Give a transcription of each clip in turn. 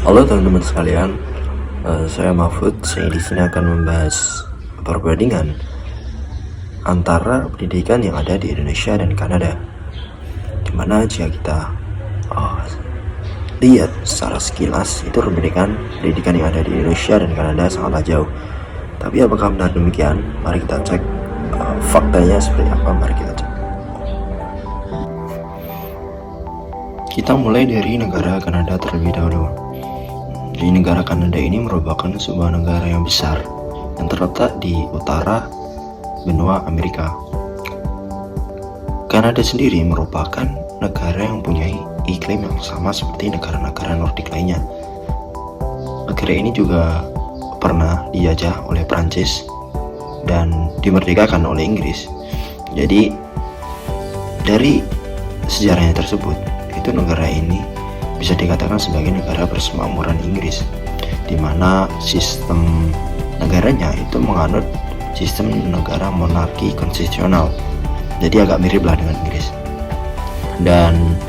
Halo teman-teman sekalian, saya Mahfud. Saya di sini akan membahas perbandingan antara pendidikan yang ada di Indonesia dan Kanada. Dimana jika kita lihat secara sekilas, itu pendidikan yang ada di Indonesia dan Kanada sangatlah jauh. Tapi apakah benar demikian? Mari kita cek faktanya seperti apa. Mari kita cek. Kita mulai dari negara Kanada terlebih dahulu. Di negara Kanada ini merupakan sebuah negara yang besar yang terletak di utara benua Amerika. Kanada sendiri merupakan negara yang mempunyai iklim yang sama seperti negara-negara Nordik lainnya. Negara ini juga pernah dijajah oleh Prancis dan dimerdekakan oleh Inggris. Jadi dari sejarahnya tersebut, itu negara ini bisa dikatakan sebagai negara persemakmuran Inggris, di mana sistem negaranya itu menganut sistem negara monarki konstitusional. Jadi agak mirip lah dengan Inggris. Dan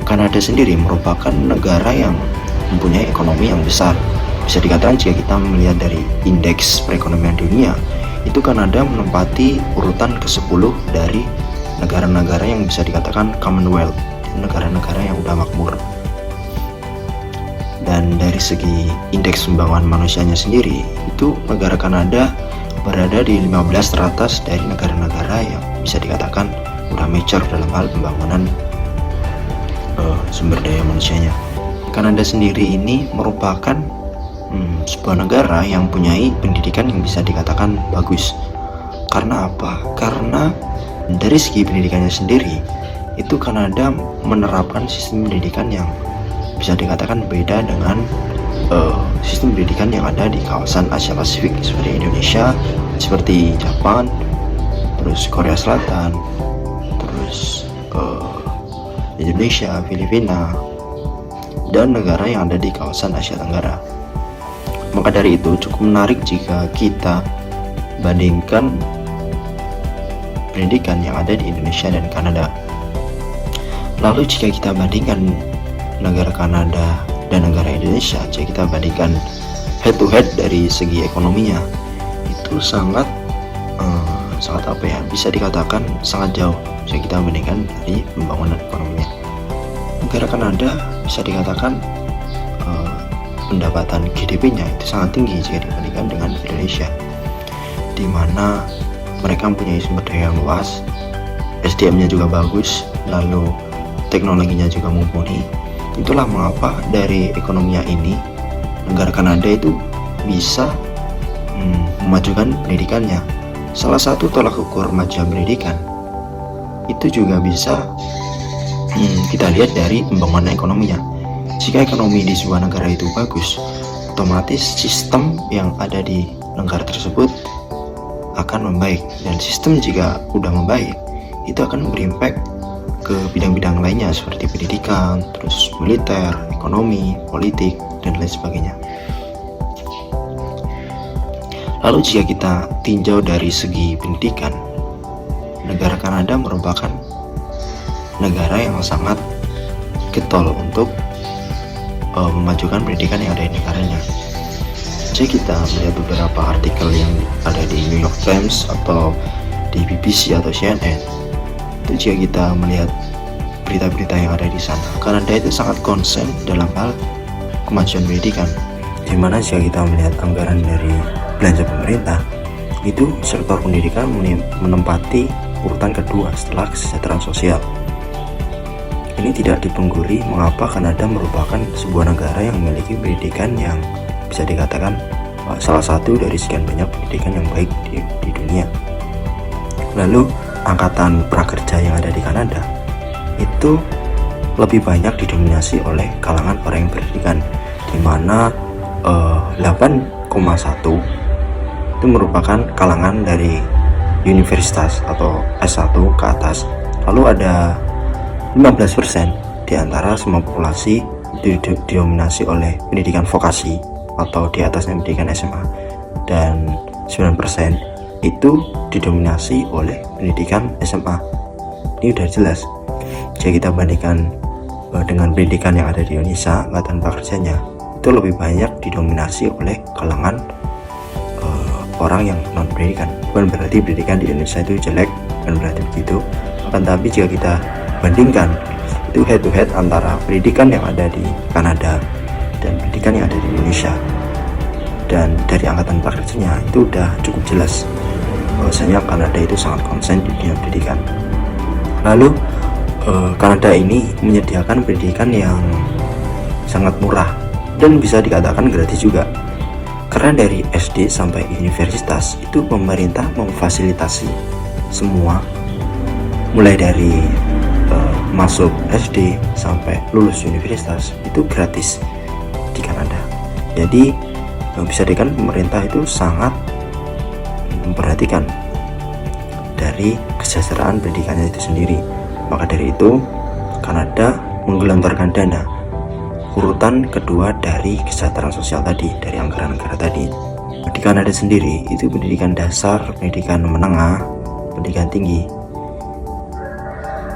Kanada sendiri merupakan negara yang mempunyai ekonomi yang besar. Bisa dikatakan jika kita melihat dari indeks perekonomian dunia, itu Kanada menempati urutan ke-10 dari negara-negara yang bisa dikatakan Commonwealth, negara-negara yang udah makmur. Dan dari segi indeks pembangunan manusianya sendiri, itu negara Kanada berada di 15 teratas dari negara-negara yang bisa dikatakan udah mature dalam hal pembangunan sumber daya manusianya. Kanada sendiri ini merupakan sebuah negara yang mempunyai pendidikan yang bisa dikatakan bagus. Karena apa? Karena dari segi pendidikannya sendiri, itu Kanada menerapkan sistem pendidikan yang bisa dikatakan beda dengan sistem pendidikan yang ada di kawasan Asia Pasifik seperti Indonesia, seperti Jepang, terus Korea Selatan, terus Indonesia, Filipina, dan negara yang ada di kawasan Asia Tenggara. Maka dari itu cukup menarik jika kita bandingkan pendidikan yang ada di Indonesia dan Kanada. Lalu jika kita bandingkan negara Kanada dan negara Indonesia, jika kita bandingkan head to head dari segi ekonominya, itu sangat apa ya, bisa dikatakan sangat jauh jika kita bandingkan dari pembangunan ekonominya. Negara Kanada bisa dikatakan pendapatan GDP-nya itu sangat tinggi jika dibandingkan dengan Indonesia, di mana mereka mempunyai sumber daya yang luas, SDM-nya juga bagus, lalu teknologinya juga mumpuni. Itulah mengapa dari ekonominya ini negara Kanada itu bisa memajukan pendidikannya. Salah satu tolak ukur kemajuan pendidikan itu juga bisa kita lihat dari pembangunan ekonominya. Jika ekonomi di sebuah negara itu bagus, otomatis sistem yang ada di negara tersebut akan membaik, dan sistem jika udah membaik itu akan berimpact ke bidang-bidang lainnya seperti pendidikan, terus militer, ekonomi, politik, dan lain sebagainya. Lalu jika kita tinjau dari segi pendidikan, negara Kanada merupakan negara yang sangat getol untuk memajukan pendidikan yang ada di negaranya. Jika kita melihat beberapa artikel yang ada di New York Times atau di BBC atau CNN, itu jika kita melihat berita-berita yang ada di sana, Kanada itu sangat konsen dalam hal kemajuan pendidikan. Dimana jika kita melihat anggaran dari belanja pemerintah, itu sektor pendidikan menempati urutan kedua setelah kesejahteraan sosial. Ini tidak dipungkiri mengapa Kanada merupakan sebuah negara yang memiliki pendidikan yang bisa dikatakan salah satu dari sekian banyak pendidikan yang baik di dunia. Lalu angkatan prakerja yang ada di Kanada itu lebih banyak didominasi oleh kalangan orang yang berpendidikan, di mana 8,1 itu merupakan kalangan dari universitas atau S1 ke atas. Lalu ada 15% di antara semua populasi didominasi oleh pendidikan vokasi atau di atasnya pendidikan SMA, dan 9% itu didominasi oleh pendidikan SMA. Ini udah jelas. Jika kita bandingkan dengan pendidikan yang ada di Indonesia, angkatan prakerjanya itu lebih banyak didominasi oleh kalangan orang yang non pendidikan. Bukan berarti pendidikan di Indonesia itu jelek, bukan berarti begitu. Akan tapi jika kita bandingkan itu head to head antara pendidikan yang ada di Kanada dan pendidikan yang ada di Indonesia, dan dari angkatan prakerjanya itu udah cukup jelas bahwasanya Kanada itu sangat konsen di dunia pendidikan. Lalu Kanada ini menyediakan pendidikan yang sangat murah dan bisa dikatakan gratis juga, karena dari SD sampai universitas itu pemerintah memfasilitasi semua, mulai dari masuk SD sampai lulus universitas itu gratis di Kanada. Jadi bisa dikatakan pemerintah itu sangat memperhatikan dari kesejahteraan pendidikannya itu sendiri. Maka dari itu Kanada menggelontorkan dana urutan kedua dari kesejahteraan sosial tadi, dari anggaran negara tadi. Di Kanada sendiri itu pendidikan dasar, pendidikan menengah, pendidikan tinggi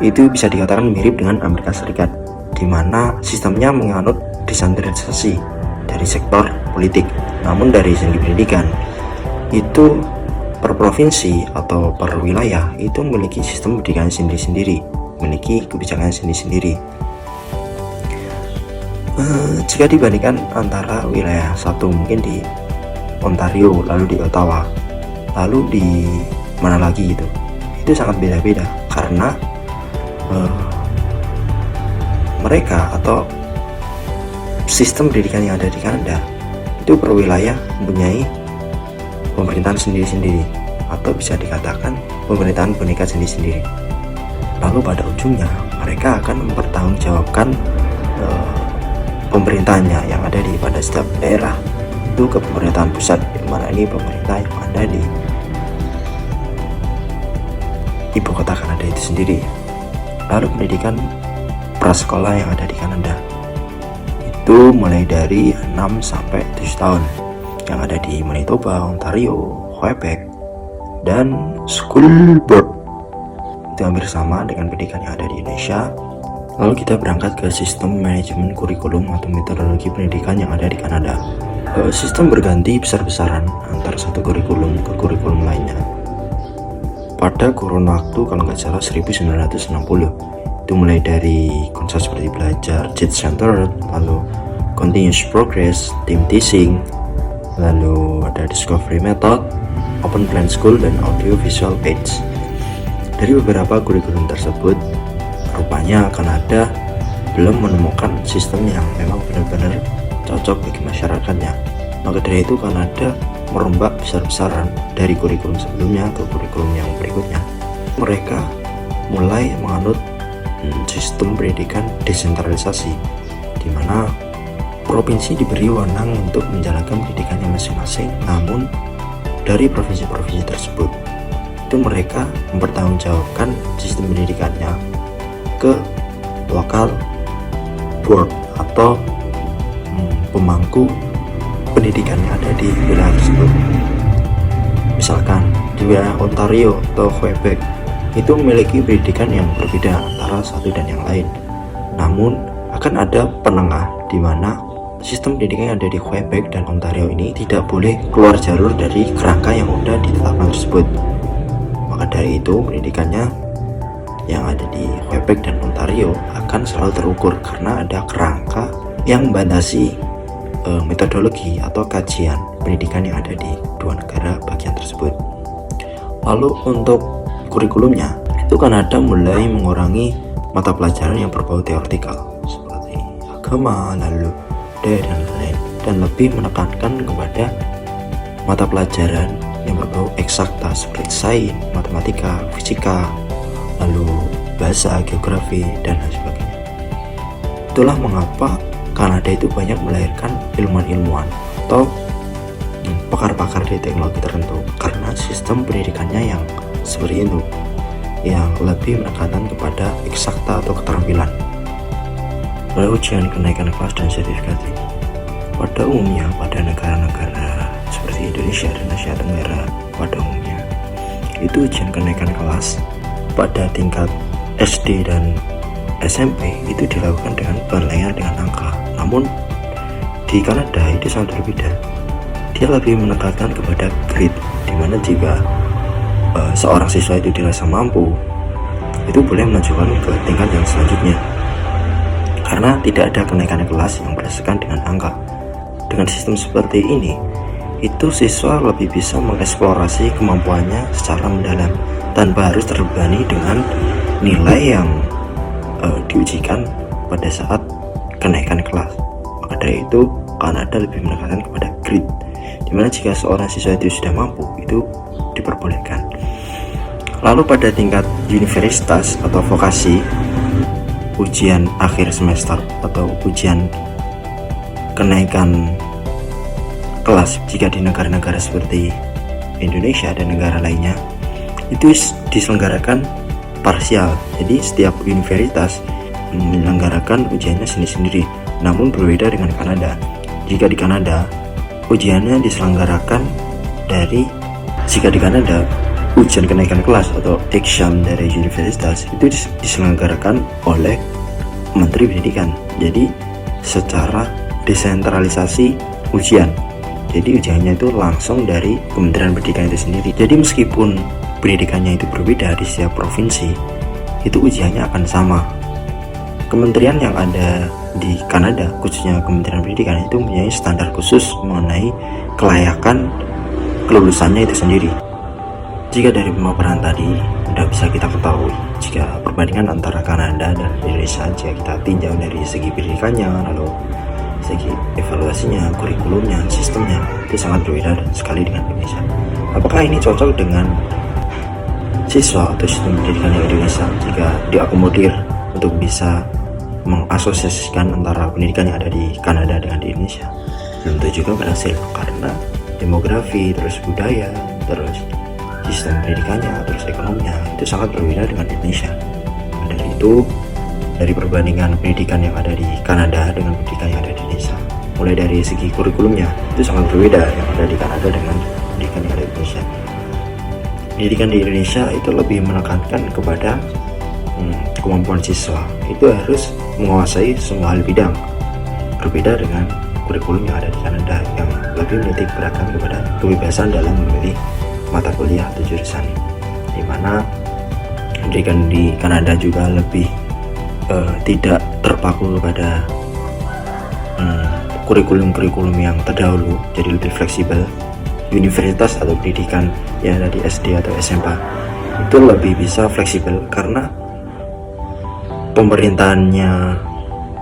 itu bisa dikatakan mirip dengan Amerika Serikat, di mana sistemnya menganut desentralisasi dari sektor politik. Namun dari segi pendidikan itu per provinsi atau per wilayah itu memiliki sistem pendidikan sendiri-sendiri, memiliki kebijakan sendiri-sendiri. Jika dibandingkan antara wilayah satu mungkin di Ontario, lalu di Ottawa, lalu di mana lagi gitu, itu sangat beda-beda karena mereka atau sistem pendidikan yang ada di Kanada itu per wilayah mempunyai pemerintahan sendiri-sendiri, atau bisa dikatakan pemerintahan pendidikan sendiri-sendiri. Lalu pada ujungnya mereka akan mempertanggungjawabkan pemerintahnya yang ada di pada setiap daerah itu ke pemerintahan pusat, di mana ini pemerintah yang ada di ibu kota Kanada itu sendiri. Lalu pendidikan prasekolah yang ada di Kanada itu mulai dari 6 sampai 7 tahun yang ada di Manitoba, Ontario, Quebec, dan School Board itu hampir sama dengan pendidikan yang ada di Indonesia. Lalu kita berangkat ke sistem manajemen kurikulum atau metodologi pendidikan yang ada di Kanada. Sistem berganti besar-besaran antar satu kurikulum ke kurikulum lainnya. Pada kurun waktu kalau nggak salah 1960 itu mulai dari konsep seperti belajar JIT Center, lalu continuous progress, team teaching, lalu ada discovery method, open plan school, dan audio visual aids. Dari beberapa kurikulum tersebut rupanya Kanada belum menemukan sistem yang memang benar-benar cocok bagi masyarakatnya. Maka dari itu Kanada merombak besar-besaran dari kurikulum sebelumnya ke kurikulum yang berikutnya. Mereka mulai menganut sistem pendidikan desentralisasi, di mana provinsi diberi wewenang untuk menjalankan pendidikannya masing-masing. Namun dari provinsi-provinsi tersebut itu mereka mempertanggungjawabkan sistem pendidikannya ke lokal board atau pemangku pendidikan yang ada di wilayah tersebut. Misalkan di wilayah Ontario atau Quebec itu memiliki pendidikan yang berbeda antara satu dan yang lain. Namun akan ada penengah di mana sistem pendidikan yang ada di Quebec dan Ontario ini tidak boleh keluar jalur dari kerangka yang sudah ditetapkan tersebut. Maka dari itu pendidikannya yang ada di Quebec dan Ontario akan selalu terukur karena ada kerangka yang membatasi metodologi atau kajian pendidikan yang ada di dua negara bagian tersebut. Lalu untuk kurikulumnya itu Kanada mulai mengurangi mata pelajaran yang berbau teoretikal seperti agama, lalu budaya dan lain-lain, dan lebih menekankan kepada mata pelajaran yang berbau eksakta seperti sains, matematika, fisika, lalu bahasa, geografi, dan lain sebagainya. Itulah mengapa Kanada itu banyak melahirkan ilmuwan-ilmuwan atau pakar-pakar di teknologi tertentu, karena sistem pendidikannya yang seperti itu, yang lebih menekankan kepada eksakta atau keterampilan. Lalu ujian kenaikan kelas dan sertifikasi. Pada umumnya pada negara-negara seperti Indonesia dan Asia Tenggara pada umumnya itu ujian kenaikan kelas pada tingkat SD dan SMP itu dilakukan dengan penilaian dengan angka. Namun di Kanada itu sangat berbeda. Dia lebih menekankan kepada grade, dimana jika seorang siswa itu dirasa mampu, itu boleh mengajukan ke tingkat yang selanjutnya, karena tidak ada kenaikan kelas yang berdasarkan dengan angka. Dengan sistem seperti ini, itu siswa lebih bisa mengeksplorasi kemampuannya secara mendalam tanpa harus terbebani dengan nilai yang diujikan pada saat kenaikan kelas. Maka dari itu Kanada lebih menekankan kepada grade, dimana jika seorang siswa itu sudah mampu, itu diperbolehkan. Lalu pada tingkat universitas atau vokasi, ujian akhir semester atau ujian kenaikan kelas, jika di negara-negara seperti Indonesia dan negara lainnya, itu diselenggarakan parsial. Jadi setiap universitas menyelenggarakan ujiannya sendiri-sendiri, namun berbeda dengan Kanada. Jika di Kanada, ujiannya diselenggarakan jika di Kanada, ujian kenaikan kelas atau exam dari universitas itu diselenggarakan oleh Menteri Pendidikan. Jadi secara desentralisasi ujian. Jadi ujiannya itu langsung dari Kementerian Pendidikan itu sendiri. Jadi meskipun pendidikannya itu berbeda di setiap provinsi, itu ujiannya akan sama. Kementerian yang ada di Kanada, khususnya Kementerian Pendidikan, itu mempunyai standar khusus mengenai kelayakan kelulusannya itu sendiri. Jika dari pemaparan tadi sudah bisa kita ketahui, jika perbandingan antara Kanada dan Indonesia, jika kita tinjau dari segi pendidikannya, lalu segi evaluasinya, kurikulumnya, sistemnya, itu sangat berbeda dan sekali dengan Indonesia. Apakah ini cocok dengan siswa atau sistem pendidikan di Indonesia jika diakomodir untuk bisa mengasosiasikan antara pendidikan yang ada di Kanada dengan di Indonesia? Belum tentu juga berhasil, karena demografi, terus budaya, terus sistem pendidikannya, terus ekonominya itu sangat berbeda dengan Indonesia. Dari itu, dari perbandingan pendidikan yang ada di Kanada dengan pendidikan yang ada di Indonesia, mulai dari segi kurikulumnya itu sangat berbeda yang ada di Kanada dengan pendidikan yang ada di Indonesia. Pendidikan di Indonesia itu lebih menekankan kepada kemampuan siswa itu harus menguasai semua hal bidang, berbeda dengan kurikulum yang ada di Kanada yang lebih menitik beratkan kepada kebebasan dalam memilih mata kuliah atau jurusan, di mana pendidikan di Kanada juga lebih tidak terpaku kepada kurikulum-kurikulum yang terdahulu, jadi lebih fleksibel. Universitas atau pendidikan yang ada di SD atau SMA itu lebih bisa fleksibel karena pemerintahannya,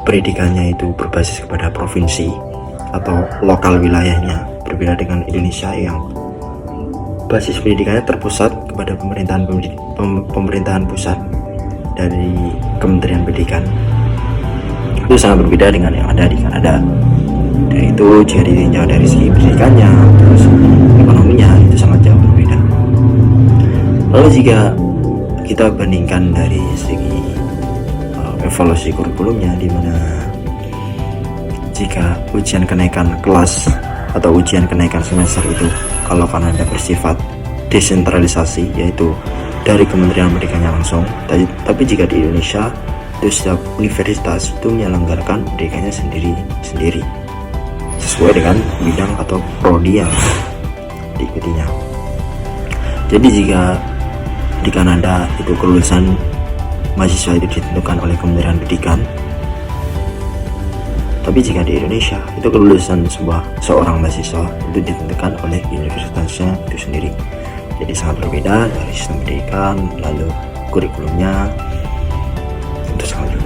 pendidikannya itu berbasis kepada provinsi atau lokal wilayahnya, berbeda dengan Indonesia yang basis pendidikannya terpusat kepada pemerintahan pusat dari Kementerian Pendidikan. Itu sangat berbeda dengan yang ada di Kanada. Dan itu jika ditinjau dari segi pendidikannya, terus ekonominya, itu sangat jauh berbeda. Lalu jika kita bandingkan dari segi evaluasi kurikulumnya, di mana jika ujian kenaikan kelas atau ujian kenaikan semester itu kalau Kanada bersifat desentralisasi, yaitu dari Kementerian Pendidikannya langsung, tapi jika di Indonesia itu setiap universitas itu menyelenggarakan pendidikannya sendiri sesuai dengan bidang atau prodi yang diikutinya. Jadi jika di Kanada itu kelulusan mahasiswa itu ditentukan oleh Kementerian Pendidikan, tapi jika di Indonesia itu kelulusan seorang mahasiswa itu ditentukan oleh universitasnya itu sendiri. Jadi sangat berbeda dari sistem pendidikan, lalu kurikulumnya itu sangat berbeda.